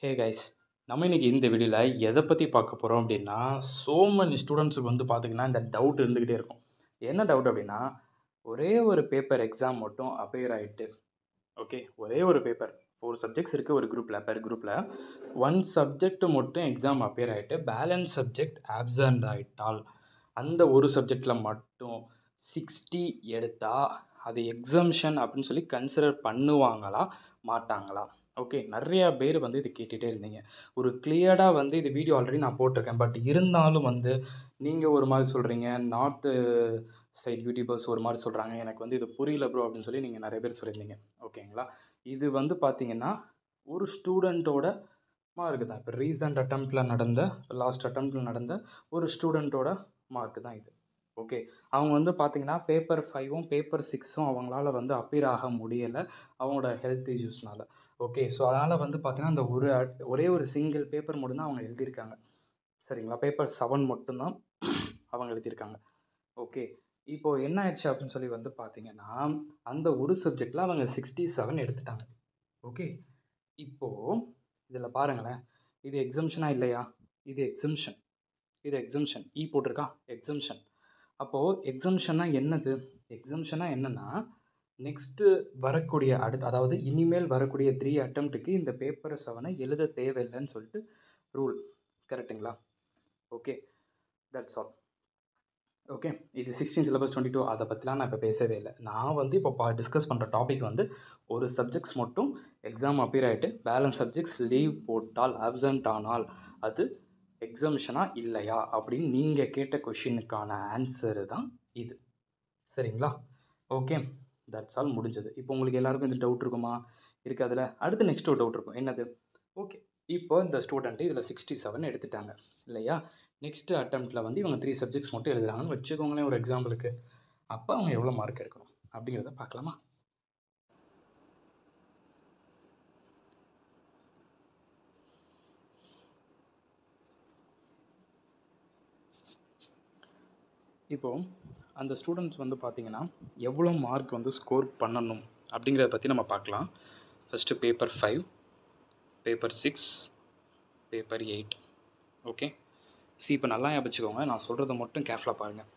Hey guys, நம்ம இன்னைக்கு இந்த வீடியோவில் எதை பற்றி பார்க்க போகிறோம் அப்படின்னா, ஸோ many ஸ்டூடெண்ட்ஸுக்கு வந்து பார்த்திங்கன்னா இந்த டவுட் இருந்துக்கிட்டே இருக்கும். என்ன டவுட் அப்படின்னா, ஒரே ஒரு பேப்பர் எக்ஸாம் மட்டும் அப்பியர் ஆகிட்டு, ஓகே, ஒரே ஒரு பேப்பர் 4 சப்ஜெக்ட்ஸ் இருக்குது ஒரு குரூப்பில், பெர் குரூப்பில் 1 சப்ஜெக்ட் மட்டும் எக்ஸாம் அப்பியர் ஆகிட்டு பேலன்ஸ் சப்ஜெக்ட் ஆப்சண்ட் ஆகிட்டால், அந்த ஒரு சப்ஜெக்டில் மட்டும் 60 எடுத்தால் அது எக்ஸம்ஷன் அப்படின்னு சொல்லி கன்சிடர் பண்ணுவாங்களா மாட்டாங்களா? ஓகே, நிறையா பேர் வந்து இது கேட்டுகிட்டே இருந்தீங்க. ஒரு கிளியர்டாக வந்து இது வீடியோ ஆல்ரெடி நான் போட்டிருக்கேன். பட் இருந்தாலும் வந்து நீங்கள் ஒரு மாதிரி சொல்கிறீங்க, நார்த்து சைட் யூடியூபர்ஸ் ஒரு மாதிரி சொல்கிறாங்க, எனக்கு வந்து இது புரியல ப்ரோ அப்படின்னு சொல்லி நீங்கள் நிறைய பேர் சொல்லியிருந்தீங்க. ஓகேங்களா? இது வந்து பார்த்தீங்கன்னா ஒரு ஸ்டூடெண்ட்டோட மார்க்கு தான். இப்போ ரீசன்ட் அட்டெம்ப்டில் நடந்த, லாஸ்ட் அட்டெம்ப்டில் நடந்த ஒரு ஸ்டூடெண்ட்டோட மார்க்கு தான் இது. ஓகே, அவங்க வந்து பார்த்தீங்கன்னா பேப்பர் 5ம் பேப்பர் 6ம் அவங்களால வந்து அப்பியர் ஆக முடியலை அவங்களோட ஹெல்த் இஷ்யூஸ்னால. ஓகே, ஸோ அதனால் வந்து பார்த்தீங்கன்னா அந்த ஒரே ஒரு சிங்கிள் பேப்பர் மட்டும்தான் அவங்க எழுதியிருக்காங்க. சரிங்களா? பேப்பர் 7 மட்டும்தான் அவங்க எழுதியிருக்காங்க. ஓகே, இப்போது என்ன ஆயிடுச்சு அப்படின்னு சொல்லி வந்து பார்த்தீங்கன்னா, அந்த ஒரு சப்ஜெக்டில் அவங்க 67 எடுத்துட்டாங்க. ஓகே, இப்போது இதில் பாருங்களேன், இது எக்ஸம்ஷனா இல்லையா? இது எக்ஸம்ஷன், இது எக்ஸம்ஷன். போட்டிருக்கா எக்ஸம்ஷன். அப்போது எக்ஸம்ஷன்னா என்னது? எக்ஸம்ஷனா என்னென்னா, நெக்ஸ்ட்டு வரக்கூடிய அதாவது இனிமேல் வரக்கூடிய 3 அட்டெம்ப்ட்டுக்கு இந்த பேப்பர் 7 எழுத தேவையில்லைன்னு சொல்லிட்டு ரூல். கரெக்டுங்களா? Okay, that's all. ஓகே, இது 16 சிலபஸ் 22 அதை பற்றிலாம் நான் இப்போ பேசவே இல்லை. நான் வந்து இப்போ டிஸ்கஸ் பண்ணுற டாபிக் வந்து ஒரு சப்ஜெக்ட்ஸ் மட்டும் எக்ஸாம் அப்பியர் ஆகிட்டு பேலன்ஸ் சப்ஜெக்ட்ஸ் லீவ் போட்டால், ஆப்சண்ட் ஆனால் அது எக்ஸம்ஷனா இல்லையா அப்படின்னு நீங்கள் கேட்ட கொஷினுக்கான ஆன்சரு தான் இது. சரிங்களா? ஓகே, தட்ஸ் ஆல், முடிஞ்சது. இப்போ உங்களுக்கு எல்லாருக்கும் இந்த டவுட் இருக்குமா? இருக்காதுல்ல. அடுத்து நெக்ஸ்ட் ஒரு டவுட் இருக்கும். என்னது? ஓகே, இப்போ இந்த ஸ்டூடெண்ட்டு இதில் 67 எடுத்துட்டாங்க இல்லையா? நெக்ஸ்ட்டு அட்டெம்ப்டில் வந்து இவங்க 3 சப்ஜெக்ட்ஸ் மட்டும் எழுதுறாங்கன்னு வச்சுக்கோங்களேன் ஒரு எக்ஸாம்பிளுக்கு. அப்போ அவங்க எவ்வளோ மார்க் எடுக்கணும் அப்படிங்கிறத பார்க்கலாமா? இப்போது அந்த ஸ்டூடெண்ட்ஸ் வந்து பார்த்திங்கன்னா எவ்வளோ மார்க் வந்து ஸ்கோர் பண்ணணும் அப்படிங்கிறத பற்றி நம்ம பார்க்கலாம். First paper 5, paper 6, paper 8. Okay, இப்போ நல்லா ஞாபகம் வச்சுக்கோங்க, நான் சொல்கிறத மட்டும் கேர்ஃபுல்லாக பாருங்கள்.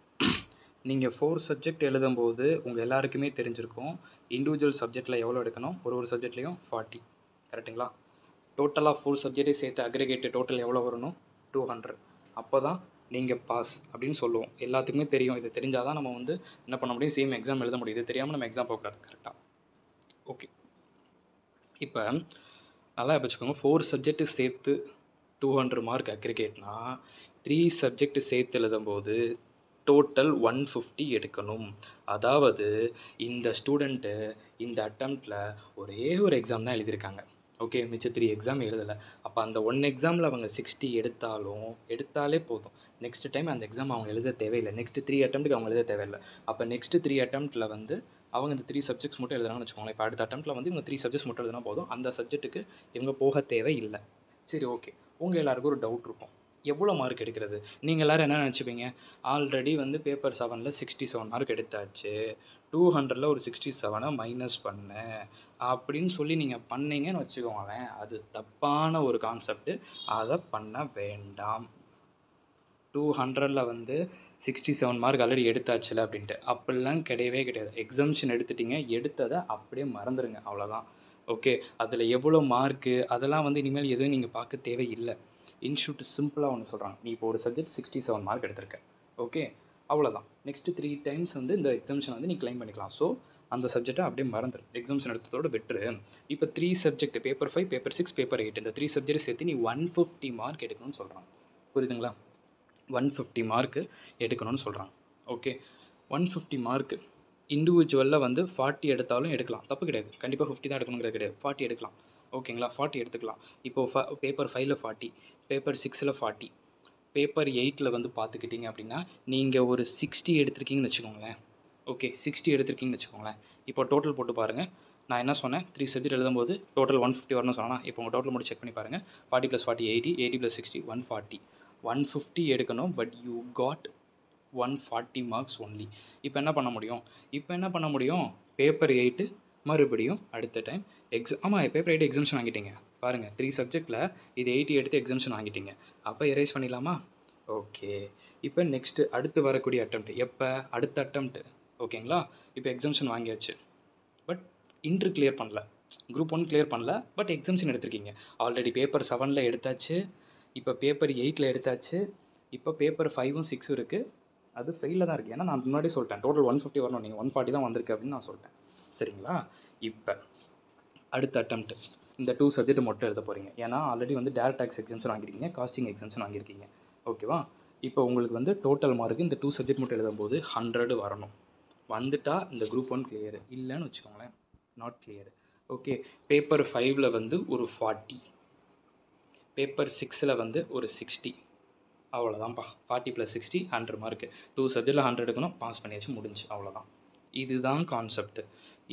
நீங்கள் 4 சப்ஜெக்ட் எழுதும்போது உங்கள் எல்லாருக்குமே தெரிஞ்சிருக்கும் இண்டிவிஜுவல் சப்ஜெக்டில் எவ்வளோ எடுக்கணும். ஒரு சப்ஜெக்ட்லேயும் 40. கரெக்டுங்களா? டோட்டலாக 4 சப்ஜெக்டே சேர்த்து அக்ரிகேட்டு டோட்டல் எவ்வளோ வரணும்? 200. அப்போ தான் நீங்கள் பாஸ் அப்படின்னு சொல்லுவோம். எல்லாத்துக்குமே தெரியும். இது தெரிஞ்சால் தான் நம்ம வந்து என்ன பண்ண முடியும், சேம் எக்ஸாம் எழுத முடியும். இது தெரியாமல் நம்ம எக்ஸாம் போகக்கூடாது. கரெக்டாக? ஓகே, இப்போ நல்லா வச்சுக்கோங்க, 4 சப்ஜெக்ட்டு சேர்த்து 200 மார்க் அக்ரிகேட்னா 3 சப்ஜெக்ட் சேர்த்து எழுதும்போது டோட்டல் 150 எடுக்கணும். அதாவது இந்த ஸ்டூடெண்ட்டு இந்த அட்டெம்ப்டில் ஒரே ஒரு எக்ஸாம் தான் எழுதியிருக்காங்க. ஓகே, மிச்ச 3 எக்ஸாம் எழுதலை. அப்போ அந்த 1 எக்ஸாமில் அவங்க 60 எடுத்தாலே போதும். நெக்ஸ்ட் டைம் அந்த எக்ஸாம் அவங்க எழுத தேவையில்லை. நெக்ஸ்ட் 3 அட்டெம்ப்ட்டுக்கு அவங்க எழுத தேவையில்லை. அப்போ நெக்ஸ்ட் 3 அட்டெம்ப்ட்டில் வந்து அவங்க இந்த 3 சப்ஜெக்ட்ஸ் மட்டும் எழுதுறாங்கன்னு வச்சுக்கோங்களேன். இப்போ அடுத்த அட்டெம்ப்ட்டில் வந்து இவங்க 3 சப்ஜெக்ட்ஸ் மட்டும் எழுதினா போதும். அந்த சப்ஜெக்ட்டுக்கு இவங்க போக தேவையில்லை. சரி, ஓகே. உங்கள் எல்லாருக்கும் ஒரு டவுட் இருக்கும், எவ்வளோ மார்க் எடுக்கிறது? நீங்கள் எல்லோரும் என்ன நினச்சிப்பீங்க, ஆல்ரெடி வந்து பேப்பர் 7ல் 67 மார்க் எடுத்தாச்சு, 200ல் ஒரு 67 மைனஸ் பண்ணு அப்படின்னு சொல்லி நீங்கள் பண்ணீங்கன்னு வச்சுக்கோங்களேன். அது தப்பான ஒரு கான்செப்ட்டு. அதை பண்ண வேண்டாம். 200ல் வந்து 67 மார்க் ஆல்ரெடி எடுத்தாச்சுல அப்படின்ட்டு அப்படிலாம் கிடையவே கிடையாது. எக்ஸம்ஷன் எடுத்துட்டிங்க, எடுத்ததை அப்படியே மறந்துடுங்க, அவ்வளோதான். ஓகே, அதில் எவ்வளோ மார்க்கு அதெல்லாம் வந்து இனிமேல் எதுவும் நீங்கள் பார்க்க தேவையில்லை. இன்ஸ்டியூட் சிம்பிளாக ஒன்று சொல்கிறாங்க, நீ இப்போ ஒரு சப்ஜெக்ட் 67 மார்க் எடுத்திருக்க, ஓகே, அவ்வளோதான். நெக்ஸ்ட்டு 3 டைம்ஸ் வந்து இந்த எக்ஸம்ஷன் வந்து நீ கிளைம் பண்ணிக்கலாம். ஸோ அந்த சப்ஜெக்டை அப்படியே மறந்துடு, எக்ஸம்ஷன் எடுத்ததோடு விட்டுரு. இப்போ 3 சப்ஜெக்ட் பேப்பர் 5, பேப்பர் 6, பேப்பர் 8 இந்த 3 சப்ஜெக்ட் சேர்த்து நீ 150 மார்க் எடுக்கணும்னு சொல்கிறாங்க. புரியுதுங்களா? 150 மார்க்கு எடுக்கணும்னு சொல்கிறாங்க. ஓகே, 150 மார்க்கு இண்டிவிஜுவலில் வந்து 40 எடுத்தாலும் எடுக்கலாம், தப்பு கிடையாது. கண்டிப்பாக 50 தான் எடுக்கணுங்கிறது கிடையாது, 40 எடுக்கலாம். ஓகேங்களா? 40 எடுத்துக்கலாம். இப்போது பேப்பர் 5ல் 40, பேப்பர் 6ல் 40, பேப்பர் 8ல் வந்து பார்த்துக்கிட்டிங்க அப்படின்னா நீங்கள் ஒரு 60 எடுத்திருக்கீங்கன்னு வச்சுக்கோங்களேன். ஓகே, 60 எடுத்திருக்கீங்கன்னு வச்சுக்கோங்களேன். இப்போ டோட்டல் போட்டு பாருங்கள். நான் என்ன சொன்னேன், 3 சப்ஜெக்ட் எழுதும்போது டோட்டல் 150 வரணும்னு சொன்னேன்னா, இப்போ உங்கள் டோட்டல் மட்டும் செக் பண்ணி பாருங்கள். 40 + 40 80, 80 + 60 140. 150 எடுக்கணும், but you got 140 marks only. இப்போ என்ன பண்ண முடியும்? பேப்பர் 8 மறுபடியும் அடுத்த டைம் ஆமாம், பேப்பர் 8 எக்ஸம்ஷன் வாங்கிட்டீங்க, பாருங்கள் 3 சப்ஜெக்டில் இது 80 எடுத்து எக்ஸம்ஷன் வாங்கிட்டீங்க. அப்போ எரேஸ் பண்ணிடலாமா? ஓகே. இப்போ நெக்ஸ்ட்டு அடுத்து வரக்கூடிய அட்டெம்ப்ட் எப்போ? அடுத்த அட்டெம்ப்ட். ஓகேங்களா? இப்போ எக்ஸம்ஷன் வாங்கியாச்சு. பட் இன்ட்ரு கிளியர் பண்ணல. குரூப் 1 கிளியர் பண்ணல. பட் எக்ஸம்ஷன் எடுத்திருக்கீங்க. ஆல்ரெடி பேப்பர் 7ல் எடுத்தாச்சு. இப்போ பேப்பர் 8ல் எடுத்தாச்சு. இப்போ பேப்பர் 5ம் 6ம் இருக்குது. அது ஃபெயிலில் தான் இருக்குது. ஏன்னா நான் முன்னாடி சொல்லிட்டேன் டோட்டல் 150 வரணும், நீங்கள் 140 தான் வந்திருக்கு அப்படின்னு நான் சொல்லிட்டேன். சரிங்களா? இப்போ அடுத்த அட்டெம்ப்ட் இந்த 2 சப்ஜெக்ட் மட்டும் எழுத போகிறீங்க. ஏன்னா ஆல்ரெடி வந்து டேரக்ட் டேக்ஸ் எக்ஸம்ஷன் வாங்கியிருக்கீங்க, காஸ்டிங் எக்ஸம்ஷன் வாங்கியிருக்கீங்க. ஓகேவா? இப்போ உங்களுக்கு வந்து டோட்டல் மார்க்கு இந்த 2 சப்ஜெக்ட் மட்டும் எழுதும்போது 100 வரணும். வந்துட்டால் இந்த குரூப் 1 கிளியர், இல்லைன்னு வச்சுக்கோங்களேன் நாட் கிளியர். ஓகே. பேப்பர் 5ல் வந்து ஒரு 40, பேப்பர் 6ல் வந்து ஒரு 60. அவ்வளோதான்ப்பா. 40 + 60 100 மார்க்கு. 2 சப்ஜெக்டில் 100 எடுக்கணும், பாஸ் பண்ணியாச்சு, முடிஞ்சு. அவ்வளோதான். இதுதான் கான்செப்ட்.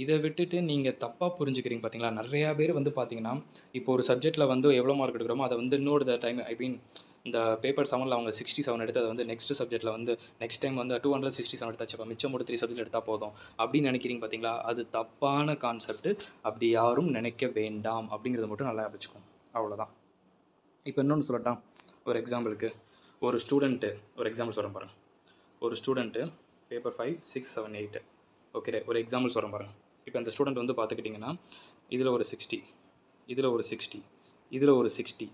இதை விட்டுட்டு நீங்கள் தப்பாக புரிஞ்சுக்கிறீங்க பார்த்தீங்களா? நிறையா பேர் வந்து பார்த்தீங்கன்னா, இப்போ ஒரு சப்ஜெக்ட்டில் வந்து எவ்வளோ மார்க் எடுக்கிறோமோ அதை வந்து இன்னொரு டைம் இந்த பேப்பர் 7ல் அவங்க 67 எடுத்து அதை வந்து நெக்ஸ்ட் சப்ஜெக்ட்டில் வந்து நெக்ஸ்ட் டைம் வந்து 267 எடுத்தாச்சு, அப்போ மிச்சம் மட்டும் 3 சப்ஜெக்ட் எடுத்தால் போதும் அப்படின்னு நினைக்கிறீங்க பார்த்தீங்களா? அது தப்பான கான்செப்ட். அப்படி யாரும் நினைக்க வேண்டாம் அப்படிங்கிறத மட்டும் நல்லா வச்சுக்கோங்க. அவ்வளோதான். இப்போ இன்னொன்று சொல்லட்டா? ஒரு எக்ஸாம்பிளுக்கு ஒரு எக்ஸாம்பிள் சொல்கிறேன் பாருங்கள். ஒரு ஸ்டூடெண்ட்டு பேப்பர் 5, 6, 7, 8. ஓகே, ஒரு எக்ஸாம்பிள் சொல்கிறேன் பாருங்கள். இப்போ அந்த ஸ்டூடெண்ட் வந்து பார்த்துக்கிட்டிங்கன்னா இதில் ஒரு 60, இதில் ஒரு 60, இதில் ஒரு 60,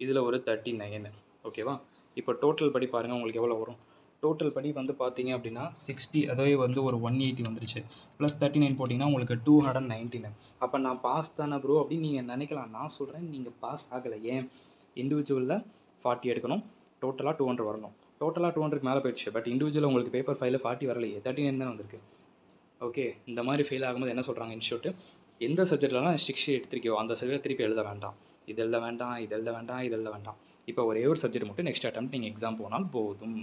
இதில் ஒரு 39. ஓகேவா? இப்போ டோட்டல் படி பாருங்கள் உங்களுக்கு எவ்வளோ வரும். டோட்டல் படி வந்து பார்த்தீங்க அப்படின்னா 60, அதே வந்து ஒரு 180 வந்துருச்சு. ப்ளஸ் 39 போட்டிங்கன்னா உங்களுக்கு 219. அப்போ நான் பாஸ் தானே ப்ரோ அப்படின்னு நீங்கள் நினைக்கலாம். நான் சொல்கிறேன் நீங்கள் பாஸ் ஆகலை. ஏன்? இண்டிவிஜுவலில் 40 எடுக்கணும், டோட்டலாக 200 வரணும். டோட்டலாக 200க்கு மேலே போயிடுச்சு. பட் இண்டிவிஜுவல் உங்களுக்கு பேப்பர் 5ல் 40 வரலையே, 39 தான் வந்திருக்கு. ஓகே. இந்த மாதிரி ஃபெயில் ஆகும்போது என்ன சொல்கிறாங்க இன்ஸ்டியூட்டு? எந்த சப்ஜெக்ட்லாம் 60 எடுத்திருக்கியோ அந்த சப்ஜெக்ட் திருப்பி எழுத வேண்டாம், இது எழுத வேண்டாம், இது எழுத வேண்டாம், இது எழுத வேண்டாம். இப்போ ஒரே ஒரு சப்ஜெக்ட் மட்டும் நெக்ஸ்ட் அட்டெம்ப்ட் நீங்கள் எக்ஸாம் போனால் போதும்.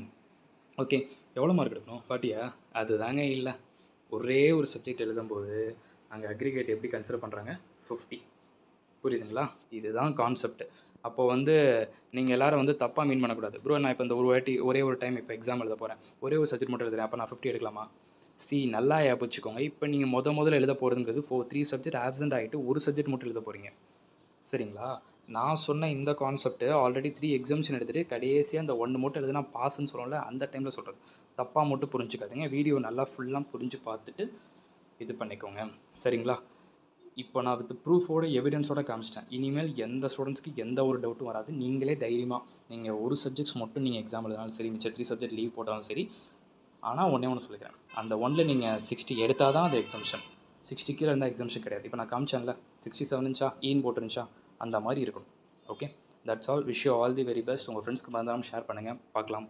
ஓகே. எவ்வளோ மார்க் எடுக்கணும்? 40யா? அது தாங்க இல்லை. ஒரே ஒரு சப்ஜெக்ட் எழுதும்போது அங்கே அக்ரிகேட் எப்படி கன்சிடர் பண்ணுறாங்க? 50. புரியுதுங்களா? இதுதான் கான்செப்ட். அப்போது வந்து நீங்கள் எல்லோரும் வந்து தப்பாக மீன் பண்ணக்கூடாது. ப்ரோ நான் இப்போ இந்த ஒரே ஒரு டைம் இப்போ எக்ஸாம் எழுத போகிறேன், ஒரே ஒரு சப்ஜெக்ட் மட்டும் எழுதுறேன், அப்போ நான் 50 எடுக்கலாமா? நல்லா ஞாபகம். இப்போ நீங்கள் முதல்ல எழுத போகிறதுங்கிறது 3 சப்ஜெக்ட் ஆப்சென்ட் ஆகிட்டு ஒரு சப்ஜெக்ட் மட்டும் எழுத போகிறீங்க. சரிங்களா? நான் சொன்ன இந்த கான்செப்ட்டு ஆல்ரெடி 3 எக்ஸாம்ஷன் எடுத்துகிட்டு கடைசியாக அந்த 1 மட்டும் எழுதுனா பாஸ்ன்னு சொல்லல, அந்த டைமில் சொல்கிறது. தப்பாக மட்டும் புரிஞ்சுக்காதீங்க. வீடியோ நல்லா ஃபுல்லாக புரிஞ்சு பார்த்துட்டு இது பண்ணிக்கோங்க. சரிங்களா? இப்போ நான் வித் ப்ரூஃபோட எவிடன்ஸோட காமிச்சிட்டேன். இனிமேல் எந்த ஸ்டூடெண்ட்ஸ்க்கு எந்த ஒரு டவுட்டும் வராது. நீங்களே தைரியமாக நீங்கள் ஒரு சப்ஜெக்ட்ஸ் மட்டும் நீங்கள் எக்ஸாம் எழுதினாலும் சரி, மிச்சம் 3 சப்ஜெக்ட் லீவ் போட்டாலும் சரி. ஆனால் ஒன்று சொல்லிக்கிறேன், அந்த 1ல் நீங்கள் 60 எடுத்தால் தான் அது எக்ஸம்ஷன். 60 கீழே இருந்தால் எக்ஸம்ஷன் கிடையாது. இப்போ நான் காமிச்சேன்ல 67 இருந்துச்சா, ஈன்னு போட்டுருந்துச்சா, அந்த மாதிரி இருக்கணும். Okay, that's all. Wish you all the very best. உங்கள் ஃப்ரெண்ட்ஸ்க்கு மறந்துடாமல் ஷேர் பண்ணுங்கள். பார்க்கலாம்.